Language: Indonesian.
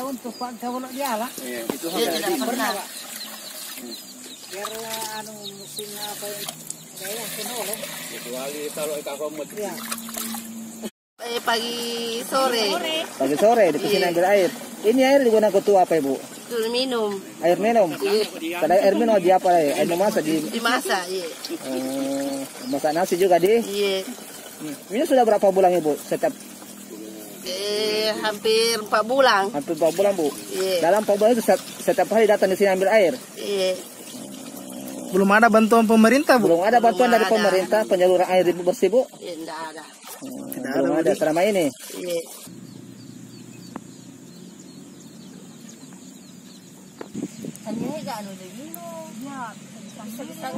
untuk pakai bolak dia lah. Iya, itu tidak pernah. Biar musim apa kayak penolong. Kecuali kalau ikan komod. Iya. Pagi sore. Pagi sore di sini ambil air. Ini air digunakan untuk apa Ibu? Untuk minum. Air minum. Kadang air minum di apa ya? Air memasak Dimasak, iya. Masak nasi juga di. Iya. Ini sudah berapa bulan Ibu? Hampir 4 bulan. Hampir 4 bulan Bu. Iya. Dalam 4 bulan itu setiap hari datang di sini ambil air. Iya. Belum ada bantuan pemerintah, Bu? Belum ada bantuan dari pemerintah penyaluran air bersih Bu? Iya, tidak ada. Belum ada selama ini. Iya. Hanya enggak anu deh minum. Ya, bisa-bisa.